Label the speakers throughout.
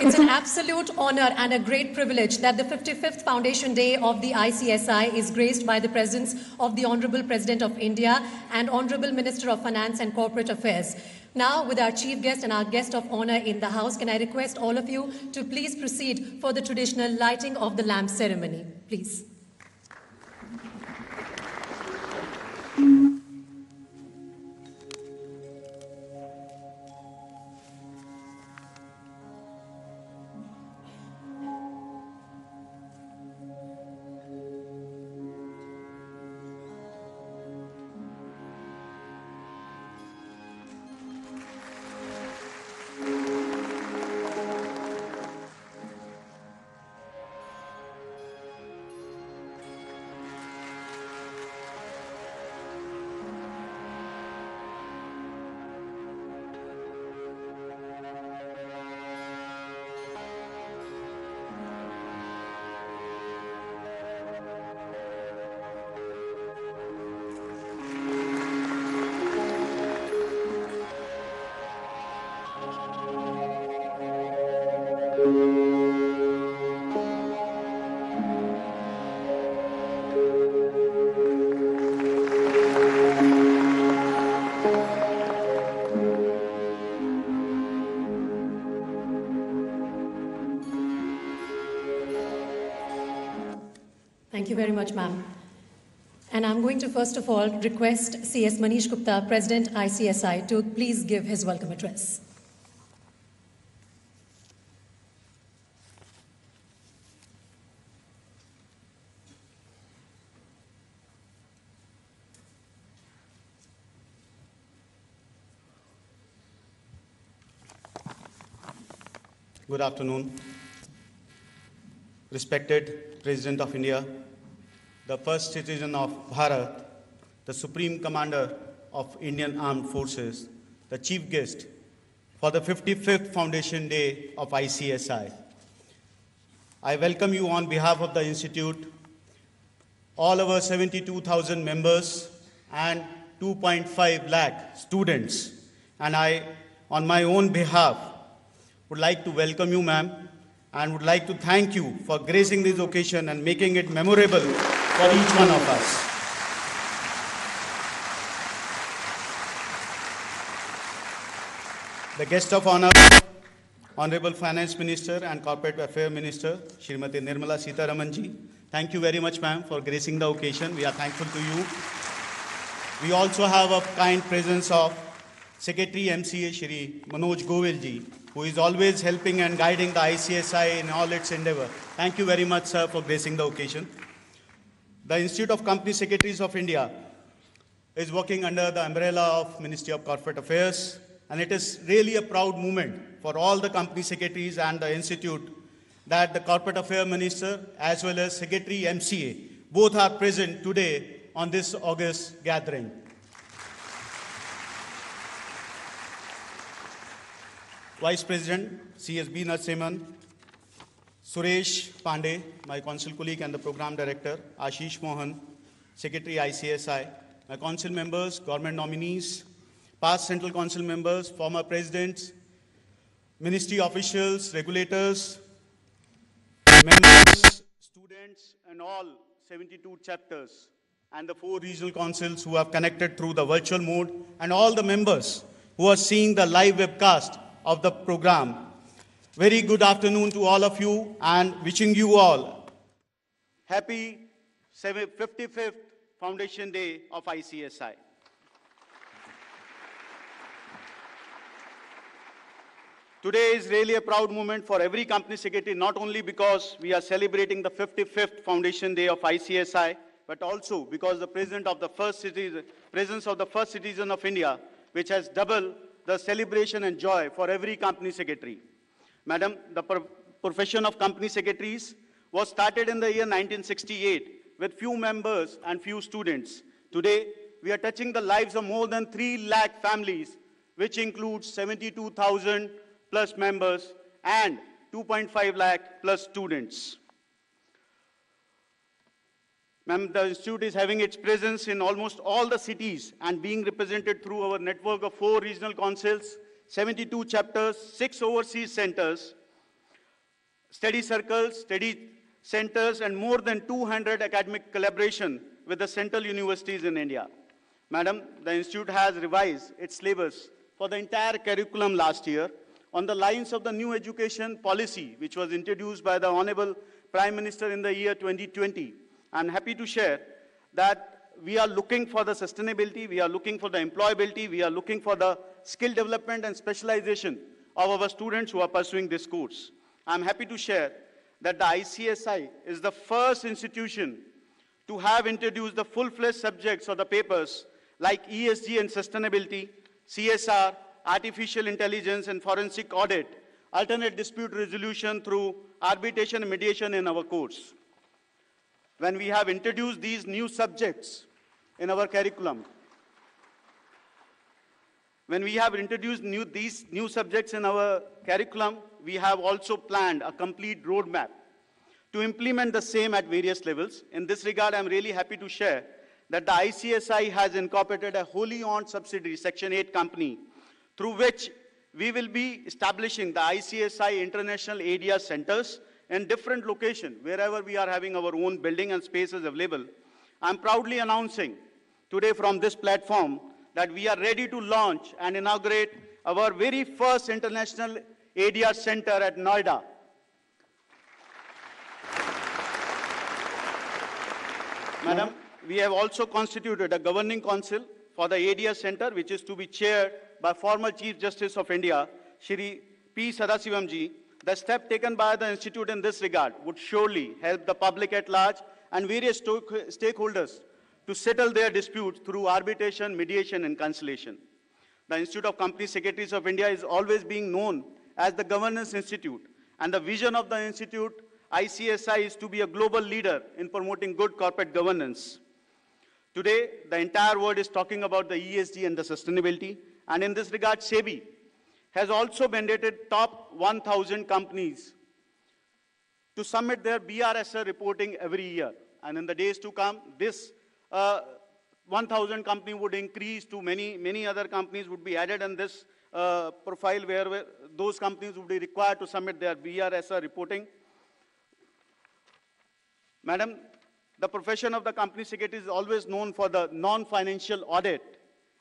Speaker 1: It's an absolute honor and a great privilege that the 55th Foundation Day of the ICSI is graced by the presence of the Honorable President of India and Honorable Minister of Finance and Corporate Affairs. Now, with our chief guest and our guest of honor in the house, can I request all of you to please proceed for the traditional lighting of the lamp ceremony, please. Thank you very much, ma'am. And I'm going to first of all request C.S. Manish Gupta, President ICSI, to please give his welcome address.
Speaker 2: Good afternoon. Respected President of India, the first citizen of Bharat, the Supreme Commander of Indian Armed Forces, the Chief Guest for the 55th Foundation Day of ICSI. I welcome you on behalf of the Institute, all our 72,000 members and 2.5 lakh students. And I, on my own behalf, would like to welcome you, ma'am, and would like to thank you for gracing this occasion and making it memorable for each one of us. The guest of honor, Honorable Finance Minister and Corporate Affairs Minister, Srimati Nirmala Sitharaman ji. Thank you very much, ma'am, for gracing the occasion. We are thankful to you. We also have a kind presence of Secretary MCA Shri Manoj Govil ji, who is always helping and guiding the ICSI in all its endeavor. Thank you very much, sir, for gracing the occasion. The Institute of Company Secretaries of India is working under the umbrella of Ministry of Corporate Affairs, and it is really a proud moment for all the company secretaries and the Institute that the Corporate Affairs Minister as well as Secretary MCA both are present today on this August gathering. Vice President C.S.B. Narasimhan, Suresh Pandey, my council colleague and the program director, Ashish Mohan, Secretary ICSI, my council members, government nominees, past central council members, former presidents, ministry officials, regulators, members, students, and all 72 chapters, and the 4 regional councils who have connected through the virtual mode, and all the members who are seeing the live webcast of the program. Very good afternoon to all of you and wishing you all happy 55th Foundation Day of ICSI. Today is really a proud moment for every company secretary, not only because we are celebrating the 55th Foundation Day of ICSI, but also because the presence of the first citizen of India, which has doubled the celebration and joy for every company secretary. Madam, the profession of company secretaries was started in the year 1968 with few members and few students. Today, we are touching the lives of more than 3 lakh families, which includes 72,000 plus members and 2.5 lakh plus students. Ma'am, the Institute is having its presence in almost all the cities and being represented through our network of 4 regional councils, 72 chapters, 6 overseas centers. study circles, study centers, and more than 200 academic collaboration with the central universities in India. Madam, the Institute has revised its syllabus for the entire curriculum last year on the lines of the new education policy, which was introduced by the Honorable Prime Minister in the year 2020. I'm happy to share that we are looking for the sustainability, we are looking for the employability, we are looking for the skill development and specialization of our students who are pursuing this course. I'm happy to share that the ICSI is the first institution to have introduced the full-fledged subjects or the papers like ESG and sustainability, CSR, artificial intelligence and forensic audit, alternate dispute resolution through arbitration and mediation in our course. When we have introduced these new subjects in our curriculum, these new subjects in our curriculum, we have also planned a complete roadmap to implement the same at various levels. In this regard, I'm really happy to share that the ICSI has incorporated a wholly owned subsidiary, Section 8 company, through which we will be establishing the ICSI International Area Centers in different locations, wherever we are having our own building and spaces available. I'm proudly announcing today from this platform that we are ready to launch and inaugurate our very first International Area Center at Noida. Madam, we have also constituted a governing council for the ADS Center, which is to be chaired by former Chief Justice of India, Shri P. Sadasivamji. The step taken by the Institute in this regard would surely help the public at large and various stakeholders to settle their disputes through arbitration, mediation, and conciliation. The Institute of Company Secretaries of India is always being known as the Governance Institute, and the vision of the Institute, ICSI, is to be a global leader in promoting good corporate governance. Today, the entire world is talking about the ESG and the sustainability, and in this regard, SEBI has also mandated top 1,000 companies to submit their BRSR reporting every year. And in the days to come, this 1,000 company would increase to many other companies would be added in this profile where those companies would be required to submit their BRSR reporting. Madam, the profession of the company secretary is always known for the non-financial audit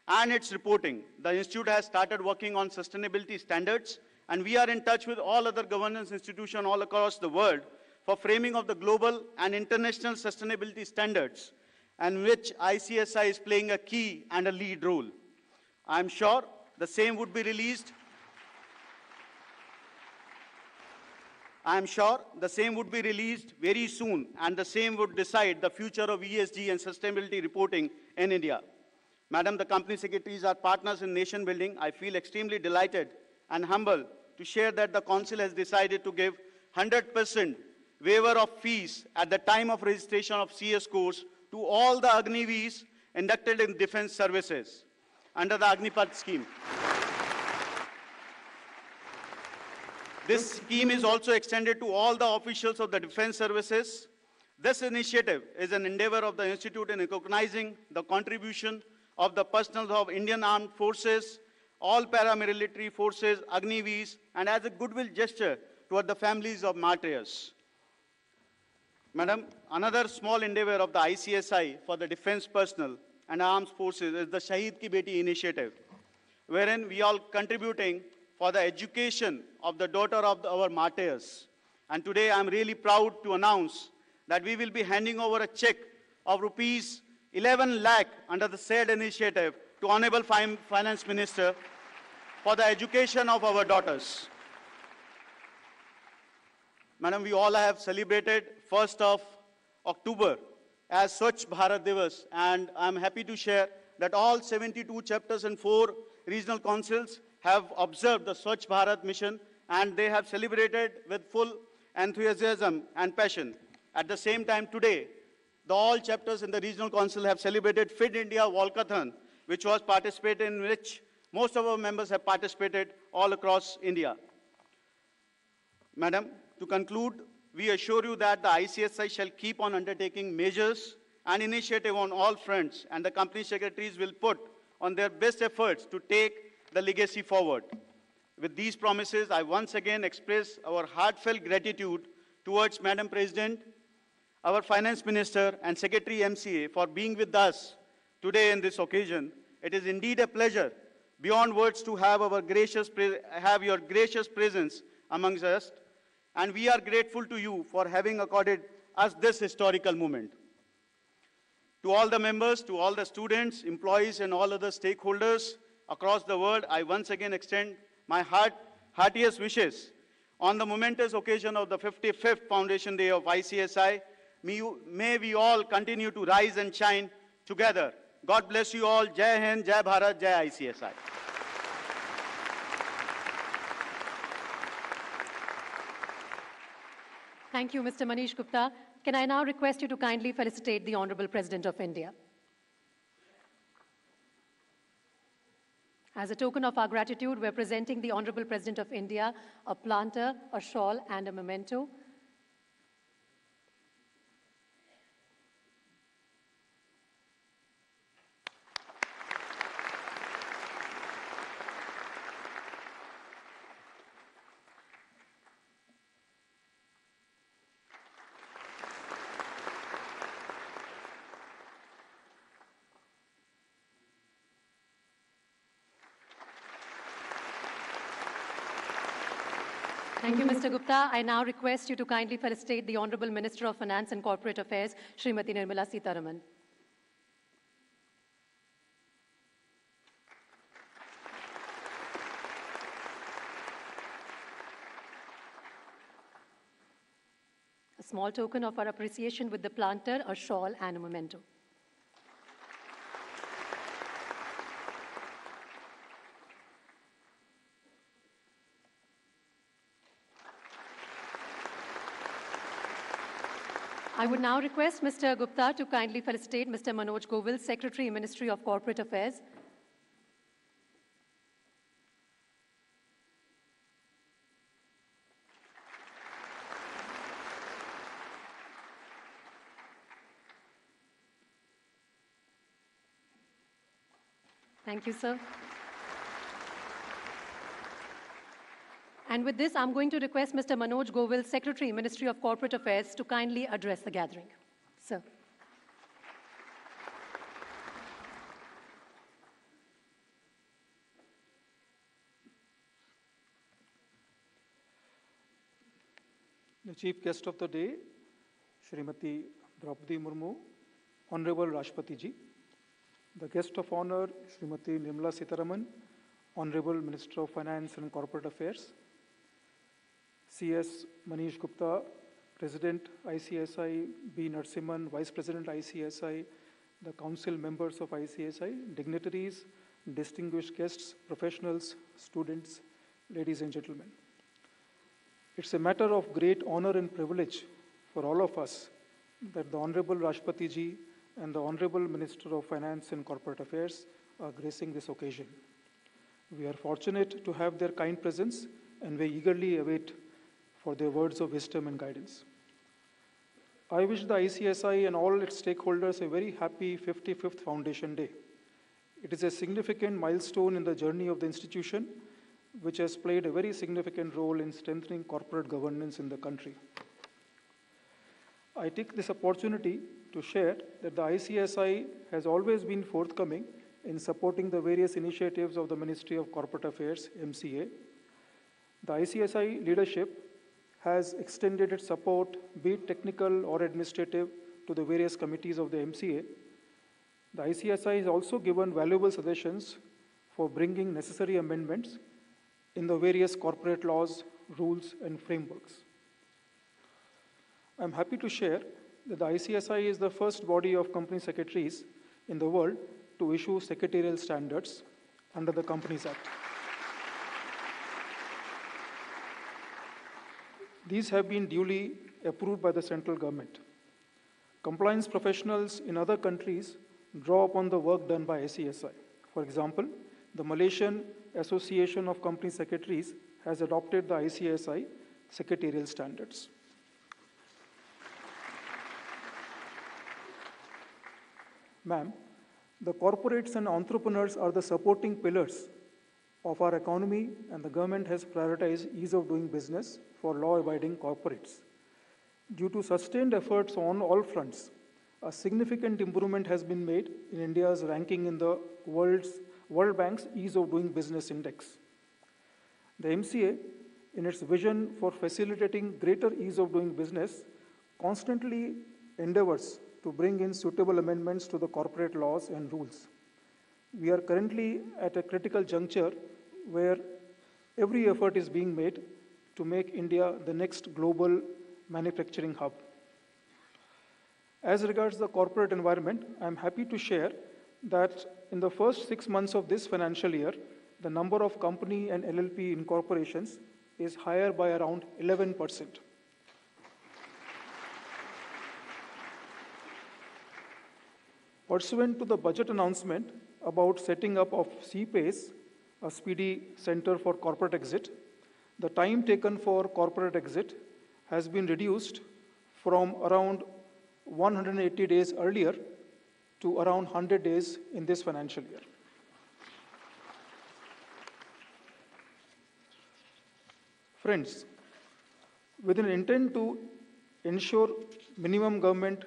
Speaker 2: and its reporting. The Institute has started working on sustainability standards, and we are in touch with all other governance institutions all across the world for framing of the global and international sustainability standards, and which ICSI is playing a key and a lead role. I'm sure the same would be released. Very soon, and the same would decide the future of ESG and sustainability reporting in India. Madam, the company secretaries are partners in nation building. I feel extremely delighted and humbled to share that the council has decided to give 100% waiver of fees at the time of registration of CS course to all the Agniveers inducted in defense services under the Agnipath scheme. This scheme is also extended to all the officials of the defense services. This initiative is an endeavor of the Institute in recognizing the contribution of the personnel of Indian Armed Forces, all paramilitary forces, Agniveers, and as a goodwill gesture toward the families of martyrs. Madam, another small endeavor of the ICSI for the defense personnel and armed forces is the Shaheed Ki Beti initiative, wherein we are contributing for the education of the daughter of our martyrs. And today I'm really proud to announce that we will be handing over a check of rupees 11 lakh under the said initiative to Honorable Finance Minister for the education of our daughters. Madam, we all have celebrated 1st of October as Swachh Bharat Divas, and I'm happy to share that all 72 chapters and 4 regional councils have observed the Swachh Bharat mission, and they have celebrated with full enthusiasm and passion. At the same time today, all chapters in the regional council have celebrated Fit India Walkathon, which was participated in which most of our members have participated all across India. Madam, to conclude, we assure you that the ICSI shall keep on undertaking measures and initiative on all fronts, and the company secretaries will put on their best efforts to take the legacy forward. With these promises, I once again express our heartfelt gratitude towards Madam President, our Finance Minister and Secretary MCA for being with us today in this occasion. It is indeed a pleasure beyond words to have your gracious presence amongst us, and we are grateful to you for having accorded us this historical moment. To all the members, to all the students, employees, and all other stakeholders across the world, I once again extend my heartiest wishes on the momentous occasion of the 55th Foundation Day of ICSI. May we all continue to rise and shine together. God bless you all. Jai Hind, Jai Bharat, Jai ICSI.
Speaker 1: Thank you, Mr. Manish Gupta. Can I now request you to kindly felicitate the Honorable President of India? As a token of our gratitude, we're presenting the Honorable President of India a planter, a shawl, and a memento. Thank you, Mr. Gupta. I now request you to kindly felicitate the Honorable Minister of Finance and Corporate Affairs, Srimati Nirmala Sitharaman. A small token of our appreciation with the planter, a shawl, and a memento. I would now request Mr. Gupta to kindly felicitate Mr. Manoj Govil, Secretary, Ministry of Corporate Affairs. Thank you, sir. And with this, I'm going to request Mr. Manoj Govil, Secretary, Ministry of Corporate Affairs, to kindly address the gathering. Sir.
Speaker 3: The Chief Guest of the Day, Srimati Droupadi Murmu, Honorable Rashtrapati Ji. The Guest of Honor, Srimati Nirmala Sitharaman, Honorable Minister of Finance and Corporate Affairs. CS Manish Gupta, President ICSI, B. Narasimhan, Vice President ICSI, the Council members of ICSI, dignitaries, distinguished guests, professionals, students, ladies and gentlemen. It's a matter of great honor and privilege for all of us that the Honorable Rashtrapati Ji and the Honorable Minister of Finance and Corporate Affairs are gracing this occasion. We are fortunate to have their kind presence and we eagerly await for their words of wisdom and guidance. I wish the ICSI and all its stakeholders a very happy 55th Foundation Day. It is a significant milestone in the journey of the institution, which has played a very significant role in strengthening corporate governance in the country. I take this opportunity to share that the ICSI has always been forthcoming in supporting the various initiatives of the Ministry of Corporate Affairs, MCA. The ICSI leadership has extended its support, be it technical or administrative, to the various committees of the MCA. The ICSI has also given valuable suggestions for bringing necessary amendments in the various corporate laws, rules, and frameworks. I'm happy to share that the ICSI is the first body of company secretaries in the world to issue secretarial standards under the Companies Act. These have been duly approved by the central government. Compliance professionals in other countries draw upon the work done by ICSI. For example, the Malaysian Association of Company Secretaries has adopted the ICSI secretarial standards. Ma'am, the corporates and entrepreneurs are the supporting pillars of our economy, and the government has prioritized ease of doing business for law-abiding corporates. Due to sustained efforts on all fronts, a significant improvement has been made in India's ranking in the World Bank's Ease of Doing Business Index. The MCA, in its vision for facilitating greater ease of doing business, constantly endeavors to bring in suitable amendments to the corporate laws and rules. We are currently at a critical juncture where every effort is being made to make India the next global manufacturing hub. As regards the corporate environment, I am happy to share that in the first 6 months of this financial year, the number of company and LLP incorporations is higher by around 11%. Pursuant to the budget announcement about setting up of CPACE, a speedy center for corporate exit, the time taken for corporate exit has been reduced from around 180 days earlier to around 100 days in this financial year. Friends, with an intent to ensure minimum government,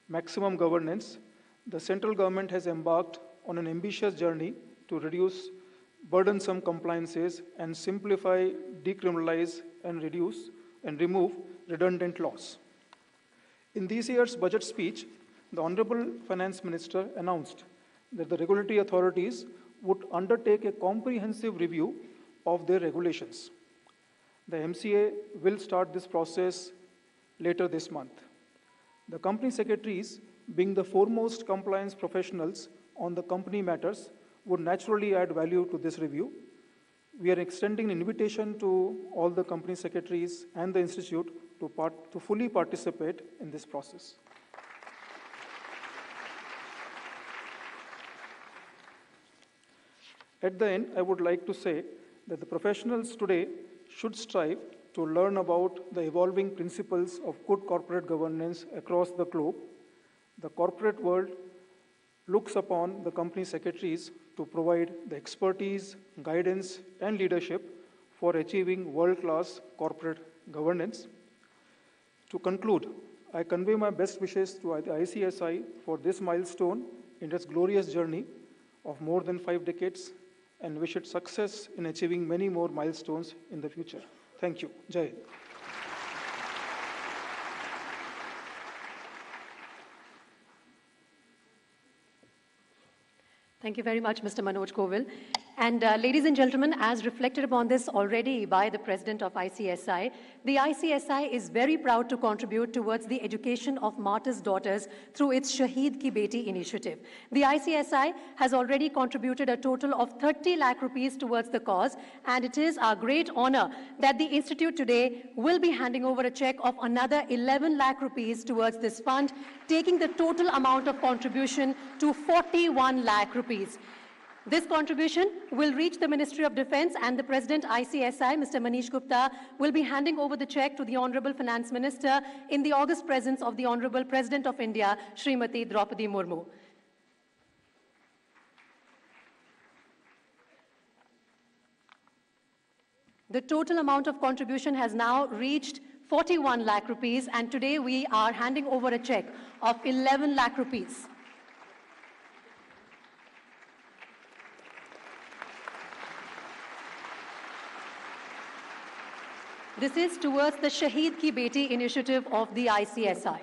Speaker 3: maximum governance, the central government has embarked on an ambitious journey to reduce burdensome compliances and simplify, decriminalize, and reduce and remove redundant laws. In this year's budget speech, the Honorable Finance Minister announced that the regulatory authorities would undertake a comprehensive review of their regulations. The MCA will start this process later this month. The company secretaries, being the foremost compliance professionals on the company matters, would naturally add value to this review. We are extending an invitation to all the company secretaries and the institute to fully participate in this process. At the end, I would like to say that the professionals today should strive to learn about the evolving principles of good corporate governance across the globe. The corporate world looks upon the company secretaries to provide the expertise, guidance, and leadership for achieving world-class corporate governance. To conclude, I convey my best wishes to the ICSI for this milestone in its glorious journey of more than 5 decades and wish it success in achieving many more milestones in the future. Thank you. Jai Hind.
Speaker 1: Thank you very much, Mr. Manoj Govil. And ladies and gentlemen, as reflected upon this already by the President of ICSI, the ICSI is very proud to contribute towards the education of martyrs' daughters through its Shaheed Ki Beti initiative. The ICSI has already contributed a total of 30 lakh rupees towards the cause, and it is our great honor that the Institute today will be handing over a check of another 11 lakh rupees towards this fund, taking the total amount of contribution to 41 lakh rupees. This contribution will reach the Ministry of Defense, and the President ICSI, Mr. Manish Gupta, will be handing over the check to the Honorable Finance Minister in the august presence of the Honorable President of India, Srimati Droupadi Murmu. The total amount of contribution has now reached 41 lakh rupees, and today we are handing over a check of 11 lakh rupees. This is towards the Shaheed Ki Beti initiative of the ICSI.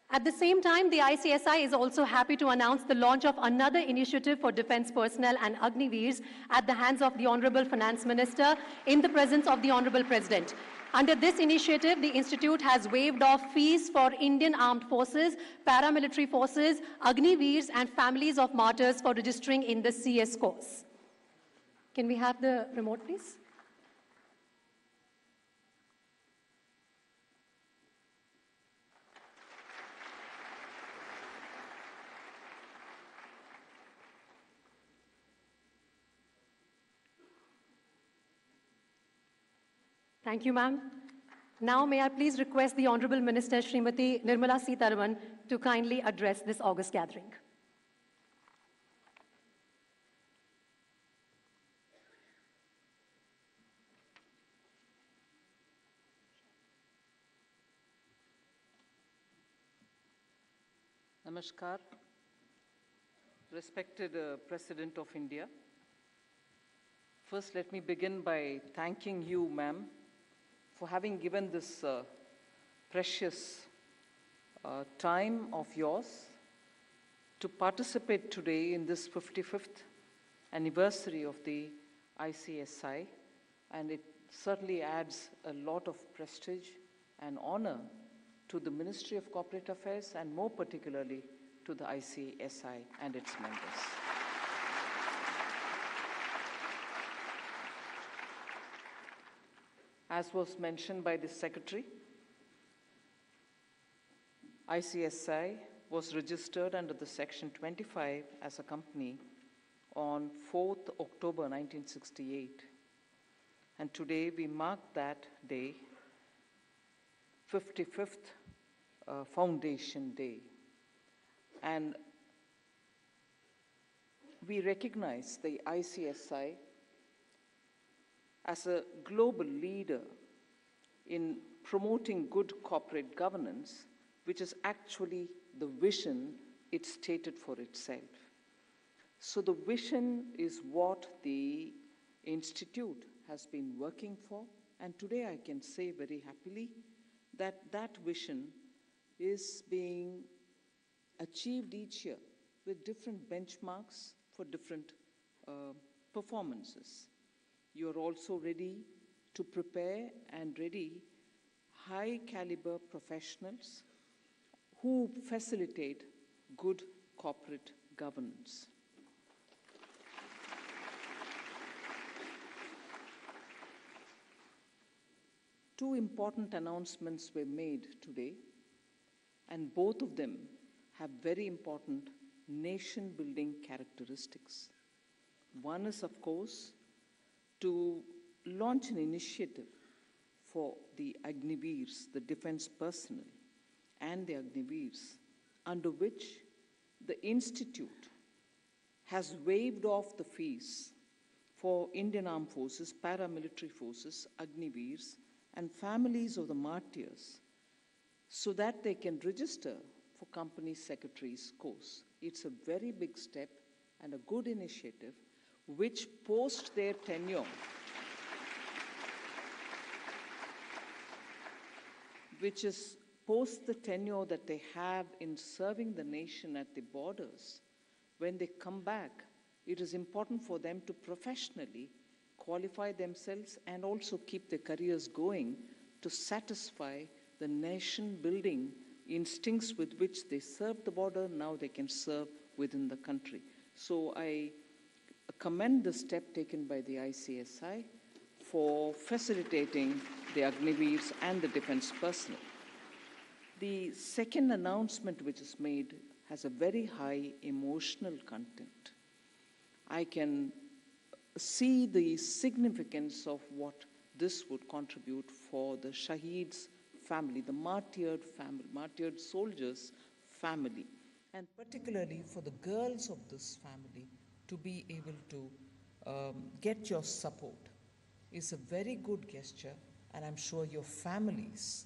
Speaker 1: At the same time, the ICSI is also happy to announce the launch of another initiative for defense personnel and Agniveers at the hands of the Honorable Finance Minister in the presence of the Honorable President. Under this initiative, the Institute has waived off fees for Indian Armed Forces, paramilitary forces, Agniveers, and families of martyrs for registering in the CS course. Can we have the remote, please? Thank you, ma'am. Now, may I please request the Honorable Minister, Srimati Nirmala Sitharaman, to kindly address this august gathering.
Speaker 4: Namaskar. Respected President of India, first let me begin by thanking you, ma'am, for having given this precious time of yours to participate today in this 55th anniversary of the ICSI, and it certainly adds a lot of prestige and honor to the Ministry of Corporate Affairs and more particularly to the ICSI and its members. As was mentioned by the Secretary, ICSI was registered under the Section 25 as a company on 4th October 1968. And today we mark that day, 55th Foundation Day. And we recognize the ICSI as a global leader in promoting good corporate governance, which is actually the vision it stated for itself. So the vision is what the Institute has been working for, and today I can say very happily that that vision is being achieved each year with different benchmarks for different performances. You are also ready to prepare and ready high caliber professionals who facilitate good corporate governance. Two important announcements were made today, and both of them have very important nation-building characteristics. One is, of course, to launch an initiative for the Agniveers, the defense personnel, and the Agniveers, under which the Institute has waived off the fees for Indian Armed Forces, paramilitary forces, Agniveers, and families of the martyrs, so that they can register for company secretaries course. It's a very big step and a good initiative which post their tenure, which is post the tenure that they have in serving the nation at the borders. When they come back, it is important for them to professionally qualify themselves and also keep their careers going to satisfy the nation-building instincts with which they served the border. Now they can serve within the country. So I commend the step taken by the ICSI for facilitating the Agniveers and the defense personnel. The second announcement which is made has a very high emotional content. I can see the significance of what this would contribute for the Shaheed's family, the martyred family, martyred soldiers' family, and particularly for the girls of this family to be able to get your support is a very good gesture, and I'm sure your families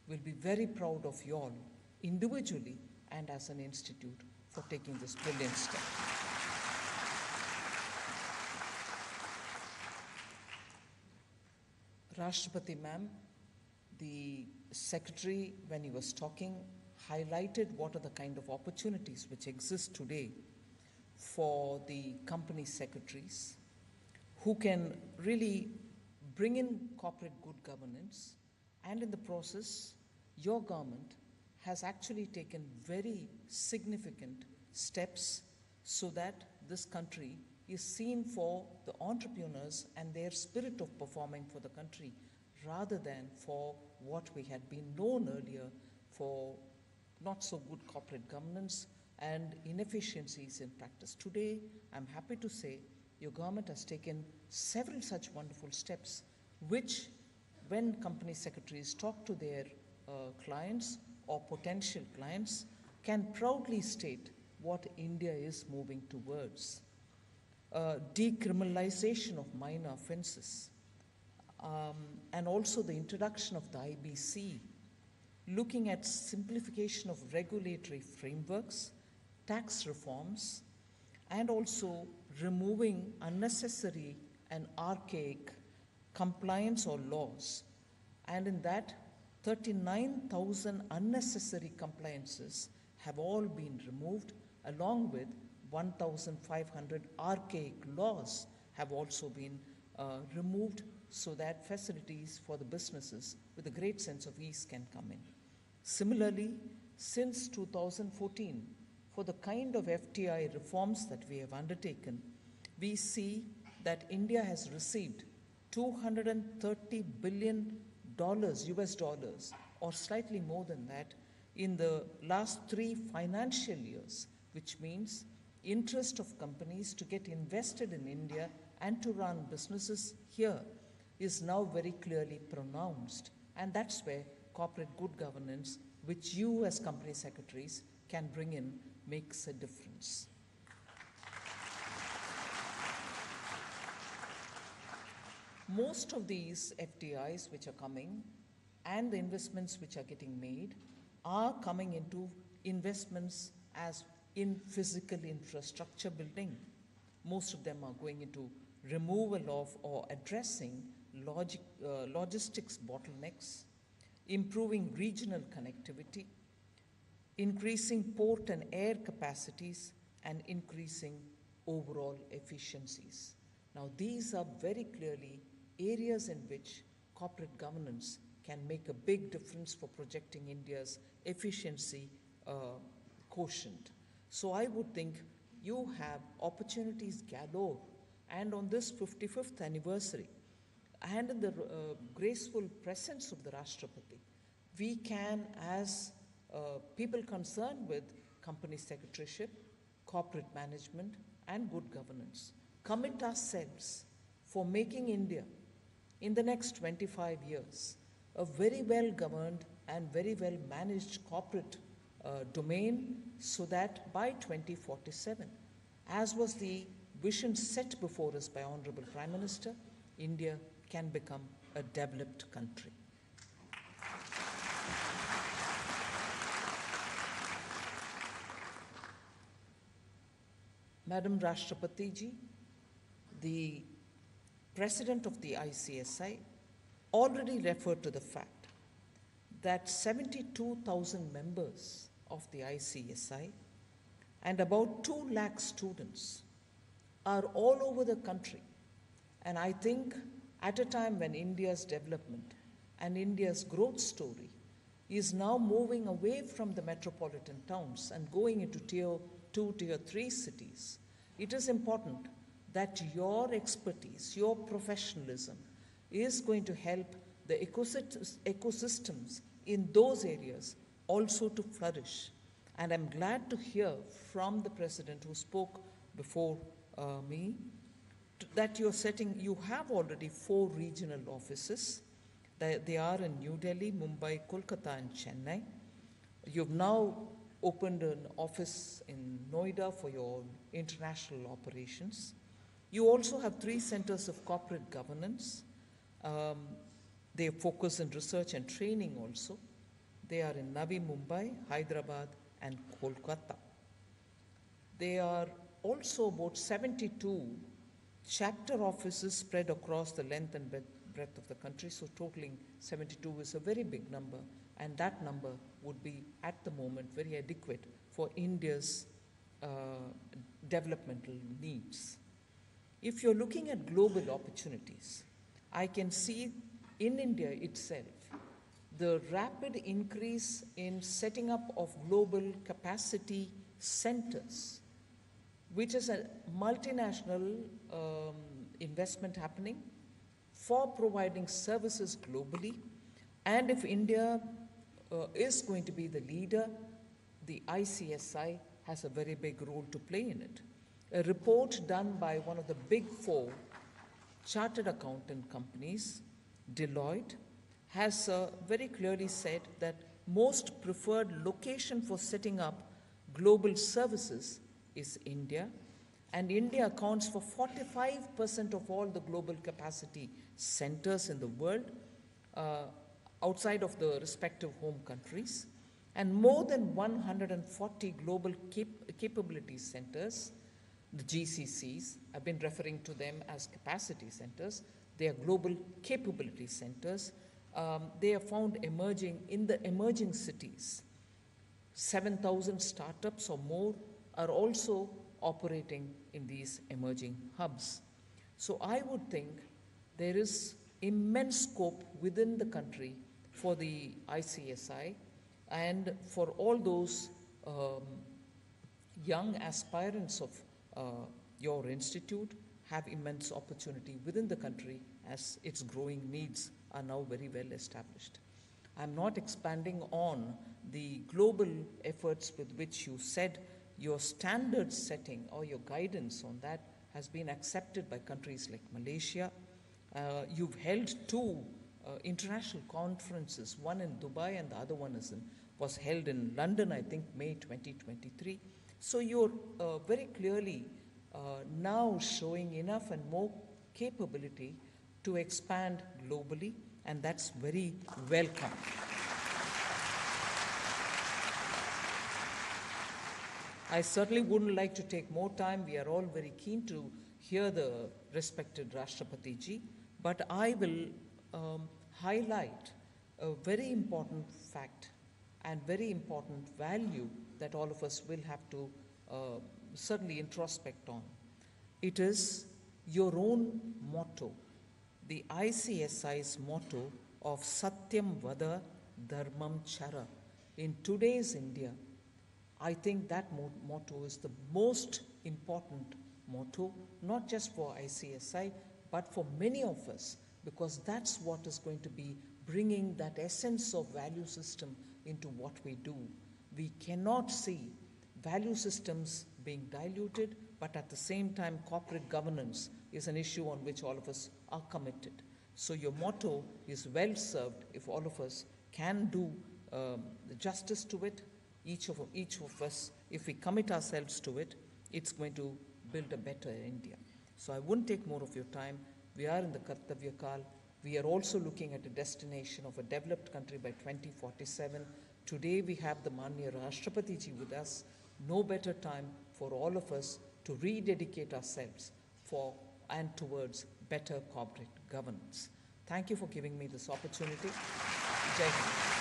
Speaker 4: will be very proud of you all, individually and as an institute, for taking this brilliant step. Rashtrapati ma'am, the Secretary, when he was talking, highlighted what are the kind of opportunities which exist today for the company secretaries who can really bring in corporate good governance, and in the process, your government has actually taken very significant steps so that this country is seen for the entrepreneurs and their spirit of performing for the country, rather than for what we had been known earlier for not so good corporate governance and inefficiencies in practice. Today, I'm happy to say your government has taken several such wonderful steps, which when company secretaries talk to their clients or potential clients, can proudly state what India is moving towards. Decriminalization of minor offenses, and also the introduction of the IBC, looking at simplification of regulatory frameworks, tax reforms, and also removing unnecessary and archaic compliance or laws. And in that, 39,000 unnecessary compliances have all been removed, along with 1,500 archaic laws have also been removed, so that facilities for the businesses with a great sense of ease can come in. Similarly, since 2014, for the kind of FTI reforms that we have undertaken, we see that India has received $230 billion US dollars, or slightly more than that, in the last 3 financial years, which means interest of companies to get invested in India and to run businesses here is now very clearly pronounced. And that's where corporate good governance, which you as company secretaries can bring in, makes a difference. Most of these FDIs which are coming and the investments which are getting made are coming into investments as in physical infrastructure building. Most of them are going into removal of or addressing logistics bottlenecks, improving regional connectivity, increasing port and air capacities, and increasing overall efficiencies. Now, these are very clearly areas in which corporate governance can make a big difference for projecting India's efficiency quotient. So I would think you have opportunities galore, and on this 55th anniversary, and in the graceful presence of the Rashtrapati, we can, as people concerned with company secretaryship, corporate management, and good governance, commit ourselves for making India, in the next 25 years, a very well governed and very well managed corporate domain, so that by 2047, as was the vision set before us by Honorable Prime Minister, India can become a developed country. Madam Rashtrapati ji, the President of the ICSI already referred to the fact that 72,000 members of the ICSI and about 2 lakh students are all over the country. And I think at a time when India's development and India's growth story is now moving away from the metropolitan towns and going into tier 2, tier 3 cities, it is important that your expertise, your professionalism is going to help the ecosystems in those areas also to flourish. And I'm glad to hear from the President who spoke before me that you have already 4 regional offices. They are in New Delhi, Mumbai, Kolkata, and Chennai. You've now opened an office in Noida for your international operations. You also have 3 centers of corporate governance. They focus on research and training also. They are in Navi Mumbai, Hyderabad, and Kolkata. There are also about 72 chapter offices spread across the length and breadth of the country, so totaling 72 is a very big number, and that number would be, at the moment, very adequate for India's developmental needs. If you're looking at global opportunities, I can see in India itself the rapid increase in setting up of global capacity centers, which is a multinational investment happening for providing services globally. And if India is going to be the leader, the ICSI has a very big role to play in it. A report done by one of the big 4 chartered accountant companies, Deloitte, has very clearly said that most preferred location for setting up global services is India, and India accounts for 45% of all the global capacity centers in the world.
Speaker 5: outside of the respective home countries, and more than 140 global capability centers, the GCCs. I've been referring to them as capacity centers. They are global capability centers. They are found emerging in the emerging cities. 7,000 startups or more are also operating in these emerging hubs. So I would think there is immense scope within the country for the ICSI and for all those young aspirants of your institute have immense opportunity within the country as its growing needs are now very well established. I'm not expanding on the global efforts with which you said your standard setting or your guidance on that has been accepted by countries like Malaysia. You've held two international conferences, one in Dubai and the other one was held in London, I think May 2023. So you're very clearly now showing enough and more capability to expand globally, and that's very welcome. I certainly wouldn't like to take more time. We are all very keen to hear the respected Rashtrapati ji, but I will highlight a very important fact and very important value that all of us will have to certainly introspect on. It is your own motto, the ICSI's motto of Satyam Vada Dharmam Chara. In today's India, I think that motto is the most important motto, not just for ICSI, but for many of us, because that's what is going to be bringing that essence of value system into what we do. We cannot see value systems being diluted, but at the same time, corporate governance is an issue on which all of us are committed. So your motto is well served if all of us can do the justice to it. Each of us, if we commit ourselves to it, it's going to build a better India. So I wouldn't take more of your time. We are in the Kartavya Kal. We are also looking at a destination of a developed country by 2047. Today we have the Manya Rashtrapati ji with us. No better time for all of us to rededicate ourselves for and towards better corporate governance. Thank you for giving me this opportunity. Jai Hind.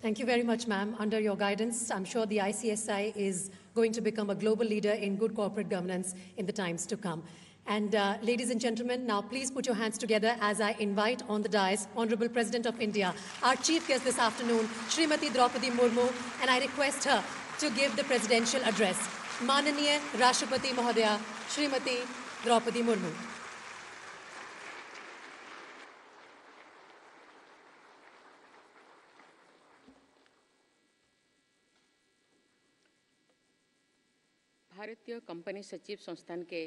Speaker 1: Thank you very much, ma'am. Under your guidance, I'm sure the ICSI is going to become a global leader in good corporate governance in the times to come. And ladies and gentlemen, now please put your hands together as I invite on the dais Honorable President of India, our chief guest this afternoon, Srimati Droupadi Murmu, and I request her to give the presidential address. Mananiya Rashtrapati Mahodaya, Srimati Droupadi Murmu.
Speaker 6: भारतीय company सचिव संस्थान के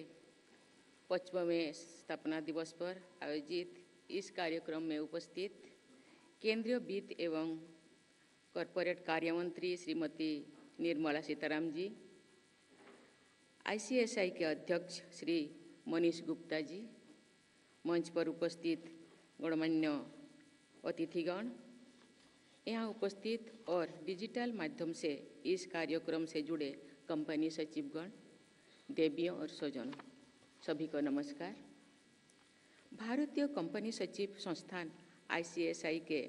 Speaker 6: 55वें स्थापना दिवस पर आयोजित इस कार्यक्रम में उपस्थित केंद्रीय वित्त एवं कॉरपोरेट कार्य मंत्री श्रीमती निर्मला सीताराम जी, आईसीएसआई के अध्यक्ष श्री मनीष गुप्ता जी, मंच पर उपस्थित गणमान्य अतिथिगण, यहाँ उपस्थित और डिजिटल माध्यम से इस कार्यक्रम से जुड़े कंपनी सचिवगण, देवियों और स्वजनों, सभी को नमस्कार। भारतीय कंपनी सचिव संस्थान आईसीएसआई के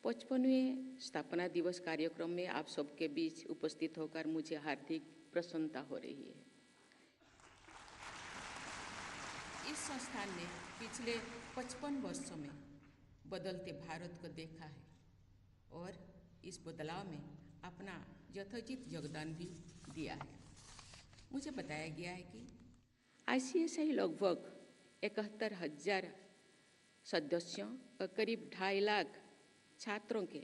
Speaker 6: 55वें स्थापना दिवस कार्यक्रम में आप सबके बीच उपस्थित होकर मुझे हार्दिक प्रसन्नता हो रही है। इस संस्थान ने पिछले 55 वर्षों में बदलते भारत को देखा है और इस बदलाव में अपना यथोचित योगदान भी दिया है। मुझे बताया गया है कि आईसीएसआई लगभग 71,000 सदस्यों और करीब 2.5 लाख छात्रों के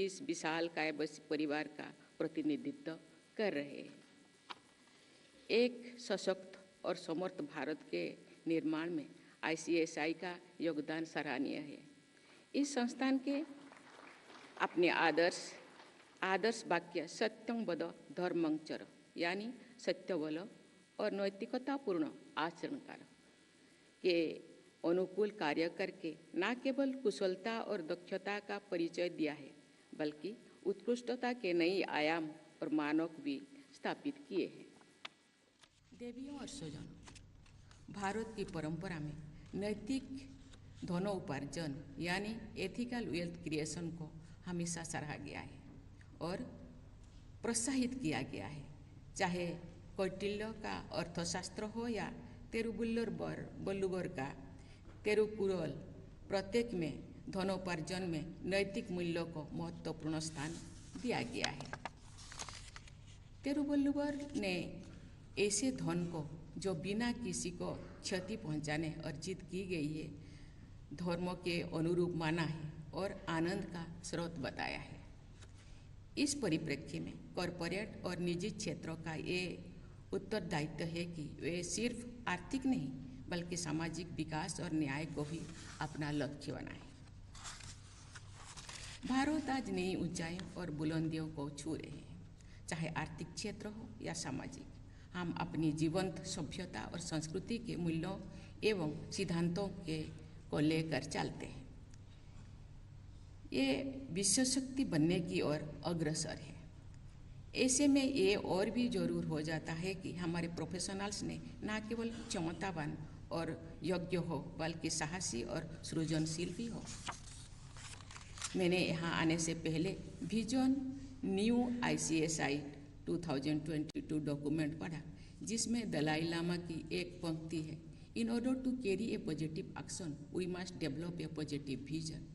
Speaker 6: इस विशालकाय परिवार का प्रतिनिधित्व कर रहे हैं। एक सशक्त और समर्थ भारत के निर्माण में आईसीएसआई का योगदान सराहनीय है। इस संस्थान के अपने आदर्श, आदर्श वाक्य सत्यं वद धर्मं चर यानी सत्य बोलो और नैतिकतापूर्ण आचरण कर के अनुकूल कार्य करके न केवल कुशलता और दक्षता का परिचय दिया है बल्कि उत्कृष्टता के नए आयाम और मानक भी स्थापित किए हैं। देवियों और स्वजनों, भारत की परंपरा में नैतिक धनोपार्जन यानी एथिकल वेल्थ क्रिएशन को हमेशा सराहा गया है और प्रोत्साहित किया गया है, चाहे कौटिल्य का अर्थशास्त्र हो या तिरुवल्लुवर का तिरुकुरल, प्रत्येक में धनोपार्जन में नैतिक मूल्यों को महत्वपूर्ण स्थान दिया गया है। तिरुवल्लुवर ने ऐसे धन को जो बिना किसी को क्षति पहुंचाने अर्जित की गई है धर्म के अनुरूप माना है और आनंद का स्रोत बताया है। इस परिप्रेक्ष्य में कॉरपोरेट और निजी क्षेत्रों का ये उत्तरदायित्व है कि वे सिर्फ आर्थिक नहीं बल्कि सामाजिक विकास और न्याय को भी अपना लक्ष्य बनाएं। भारत आज नई ऊंचाइयों और बुलंदियों को छू रहे हैं, चाहे आर्थिक क्षेत्र हो या सामाजिक। हम अपनी जीवंत सभ्यता और संस्कृति के मूल्यों एवं सिद्धांतों को लेकर चलते हैं। ये विश्व शक्ति बनने की ओर अग्रसर है। ऐसे में ये और भी जरूर हो जाता है कि हमारे प्रोफेशनल्स ने न केवल क्षमतावान और योग्य हो बल्कि साहसी और सृजनशील भी हो। मैंने यहाँ आने से पहले विजन न्यू ICSI 2022 डॉक्यूमेंट पढ़ा जिसमें दलाई लामा की एक पंक्ति है, in order to carry a positive action we must develop a positive vision.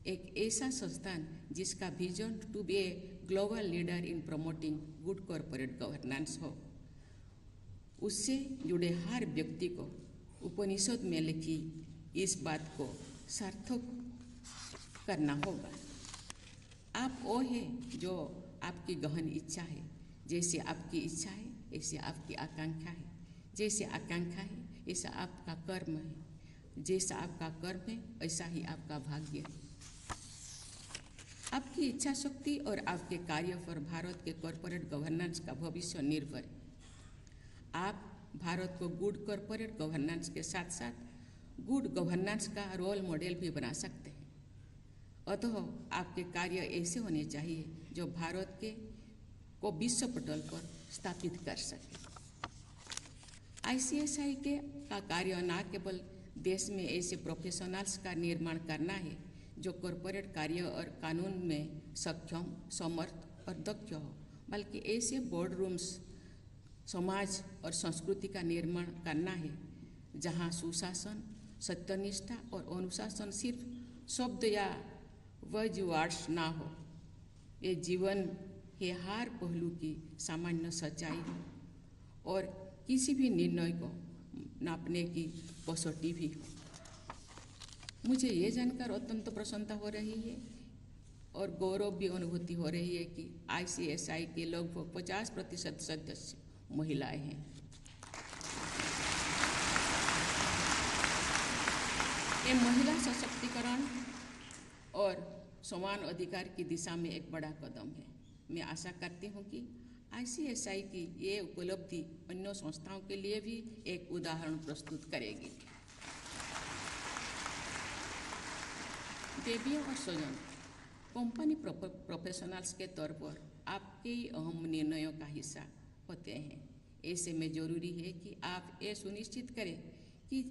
Speaker 6: एक ऐसा संस्थान जिसका vision to be a global leader in promoting good corporate governance हो, उससे जुड़े हर व्यक्ति को उपनिषद में लिखी इस बात को सार्थक करना होगा। आप वो हैं जो आपकी गहन इच्छा है, जैसे आपकी इच्छा है ऐसे आपकी आकांक्षा है, जैसे आकांक्षा है ऐसा आपका कर्म है, जैसा आपका कर्म है ऐसा ही आपका भाग्य है। आपकी इच्छा शक्ति और आपके कार्य पर भारत के कॉरपोरेट गवर्नेंस का भविष्य निर्भर है। आप भारत को गुड कॉरपोरेट गवर्नेंस के साथ साथ गुड गवर्नेंस का रोल मॉडल भी बना सकते हैं। अतः आपके कार्य ऐसे होने चाहिए जो भारत को विश्व पटल पर स्थापित कर सके। ICSI का कार्य न केवल देश में ऐसे प्रोफेशनल्स का निर्माण करना है जो कॉरपोरेट कार्य और कानून में सक्षम, समर्थ और दक्ष हो, बल्कि ऐसे बोर्ड रूम्स, समाज और संस्कृति का निर्माण करना है जहां सुशासन, सत्यनिष्ठा और अनुशासन सिर्फ शब्द या वर्ड्स ना हो, ये जीवन के हर पहलू की सामान्य सच्चाई हो और किसी भी निर्णय को नापने की कसौटी भी हो। मुझे ये जानकर अत्यंत प्रसन्नता हो रही है और गौरव भी अनुभूति हो रही है कि ICSI के लगभग 50% सदस्य महिलाएं हैं। ये महिला सशक्तिकरण और समान अधिकार की दिशा में एक बड़ा कदम है। मैं आशा करती हूँ कि ICSI की ये उपलब्धि अन्य संस्थाओं के लिए भी एक उदाहरण प्रस्तुत करेगी। देवियों और स्वजन, कंपनी प्रोफेशनल्स के तौर पर आपके अहम निर्णयों का हिस्सा होते हैं। ऐसे में जरूरी है कि आप ये सुनिश्चित करें कि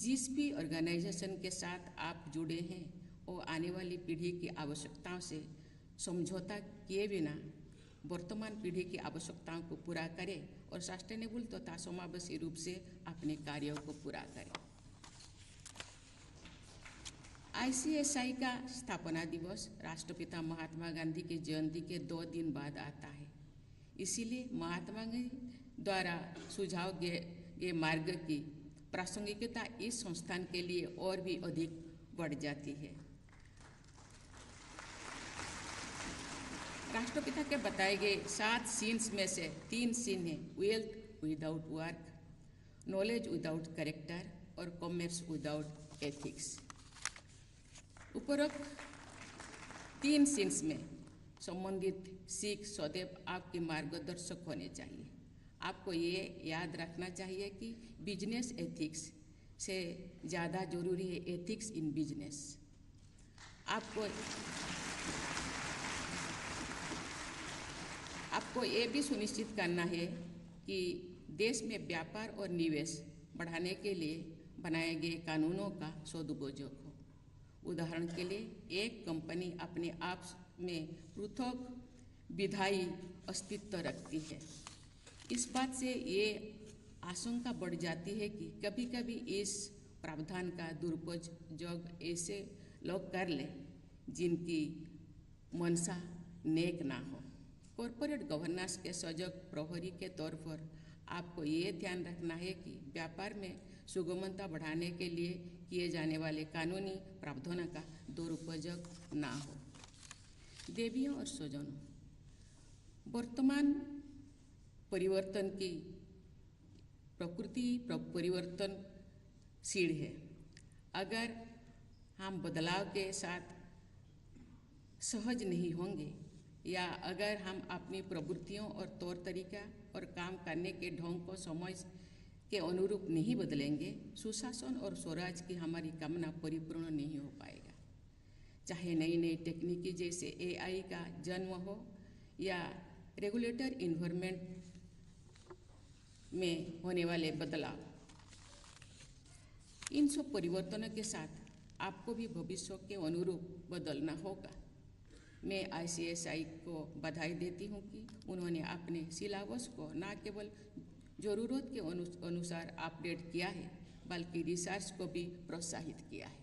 Speaker 6: जिस भी ऑर्गेनाइजेशन के साथ आप जुड़े हैं वो आने वाली पीढ़ी की आवश्यकताओं से समझौता किए बिना वर्तमान पीढ़ी की आवश्यकताओं को पूरा करें और सस्टेनेबल तथा समावेशी रूप से अपने कार्यों को पूरा करें। ICSI का स्थापना दिवस राष्ट्रपिता महात्मा गांधी की जयंती के 2 दिन बाद आता है। इसीलिए महात्मा गांधी द्वारा सुझाव गए मार्ग की प्रासंगिकता इस संस्थान के लिए और भी अधिक बढ़ जाती है। राष्ट्रपिता के बताए गए 7 सीन्स में से 3 सीन हैं, wealth without work, knowledge without character और कॉमर्स विदाउट एथिक्स। उपरोक्त 3 सीन्स में संबंधित सीख सदैव आपके मार्गदर्शक होने चाहिए। आपको ये याद रखना चाहिए कि बिजनेस एथिक्स से ज़्यादा जरूरी है एथिक्स इन बिजनेस। आपको ये भी सुनिश्चित करना है कि देश में व्यापार और निवेश बढ़ाने के लिए बनाए गए कानूनों का सदुपयोग हो। उदाहरण के लिए एक कंपनी अपने आप में पृथक विधायी अस्तित्व रखती है। इस बात से ये आशंका बढ़ जाती है कि कभी कभी इस प्रावधान का दुरुपयोग ऐसे लोग कर ले जिनकी मनसा नेक ना हो। कॉरपोरेट गवर्नेंस के सजग प्रहरी के तौर पर आपको ये ध्यान रखना है कि व्यापार में सुगमता बढ़ाने के लिए किए जाने वाले कानूनी प्रावधानों का दुरुपयोग ना हो। देवियों और स्वजनों, वर्तमान परिवर्तन की प्रकृति परिवर्तनशील है। अगर हम बदलाव के साथ सहज नहीं होंगे या अगर हम अपनी प्रवृत्तियों और तौर तरीका और काम करने के ढंग को समय के अनुरूप नहीं बदलेंगे, सुशासन और स्वराज की हमारी कामना परिपूर्ण नहीं हो पाएगा। चाहे नई नई टेक्निकी जैसे AI का जन्म हो या रेगुलेटर इन्वायरमेंट में होने वाले बदलाव, इन सब परिवर्तनों के साथ आपको भी भविष्य के अनुरूप बदलना होगा। मैं ICSI को बधाई देती हूँ कि उन्होंने अपने सिलेबस को न केवल ज़रूरत के अनुसार अपडेट किया है बल्कि रिसर्च को भी प्रोत्साहित किया है।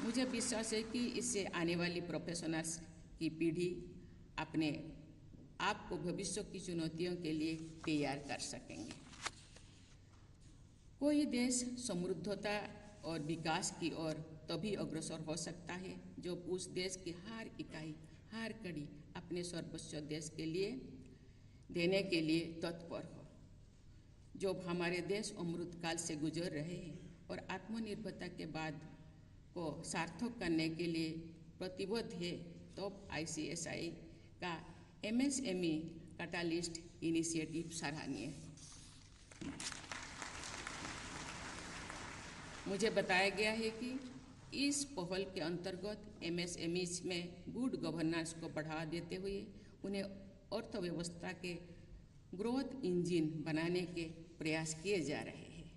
Speaker 6: मुझे विश्वास है कि इससे आने वाली प्रोफेशनल्स की पीढ़ी अपने आप को भविष्य की चुनौतियों के लिए तैयार कर सकेंगे। कोई देश समृद्धता और विकास की ओर तभी अग्रसर हो सकता है जब उस देश की हर इकाई, हर कड़ी अपने सर्वस्व देश के लिए देने के लिए तत्पर हो। जब हमारे देश अमृतकाल से गुजर रहे हैं और आत्मनिर्भरता के बाद को सार्थक करने के लिए प्रतिबद्ध है, तो ICSI का MSME कैटालिस्ट इनिशिएटिव सराहनीय है। मुझे बताया गया है कि इस पहल के अंतर्गत MSMEs में गुड गवर्नेंस को बढ़ावा देते हुए उन्हें अर्थव्यवस्था के ग्रोथ इंजन बनाने के प्रयास किए जा रहे हैं।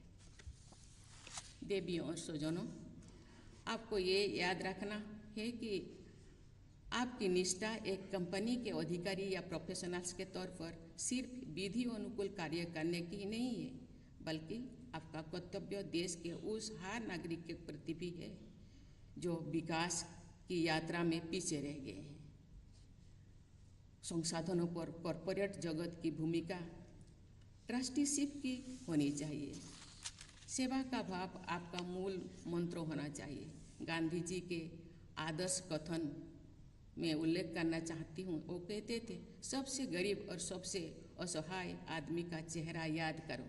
Speaker 6: देवियों और स्वजनों, आपको ये याद रखना है कि आपकी निष्ठा एक कंपनी के अधिकारी या प्रोफेशनल्स के तौर पर सिर्फ विधि अनुकूल कार्य करने की नहीं है, बल्कि आपका कर्तव्य देश के उस हर नागरिक के प्रति भी है जो विकास की यात्रा में पीछे रह गए हैं। संसाधनों पर कॉरपोरेट जगत की भूमिका ट्रस्टीशिप की होनी चाहिए। सेवा का भाव आपका मूल मंत्र होना चाहिए। गांधी जी के आदर्श कथन में उल्लेख करना चाहती हूँ। वो कहते थे, सबसे गरीब और सबसे असहाय आदमी का चेहरा याद करो।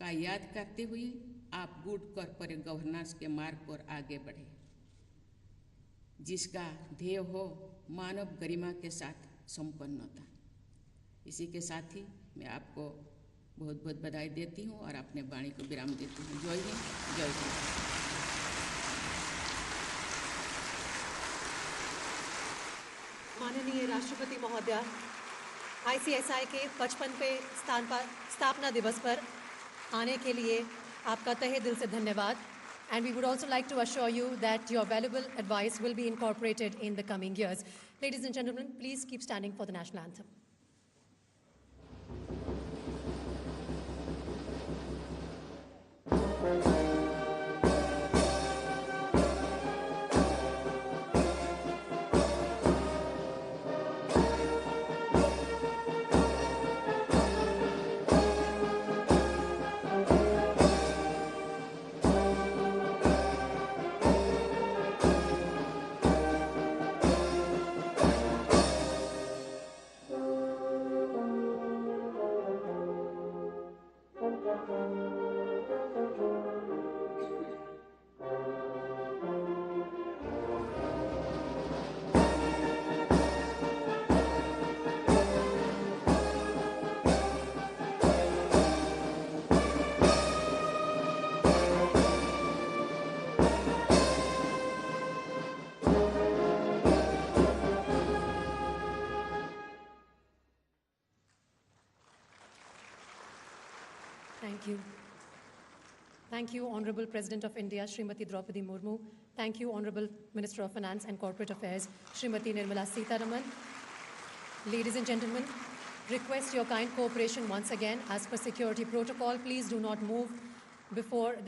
Speaker 6: का याद करते हुए आप गुड कॉर्पोरेट गवर्नेंस के मार्ग पर आगे बढ़े, जिसका ध्येय हो मानव गरिमा के साथ संपन्नता। इसी के साथ ही मैं आपको बहुत बहुत बधाई देती हूँ और अपने वाणी को विराम देती हूँ। जय हिंद, जय हिंद।
Speaker 1: माननीय राष्ट्रपति महोदय, ICSI के 55वें स्थापना दिवस पर आने के लिए आपका तहे दिल से धन्यवाद। And we would also like to assure you that your valuable advice will be incorporated in the coming years. Ladies and gentlemen, please keep standing for the national anthem. Thank you. Thank you, Honorable President of India, Srimati Droupadi Murmu. Thank you, Honorable Minister of Finance and Corporate Affairs, Srimati Nirmala Sitharaman. Ladies and gentlemen, request your kind cooperation once again. As per security protocol, please do not move before the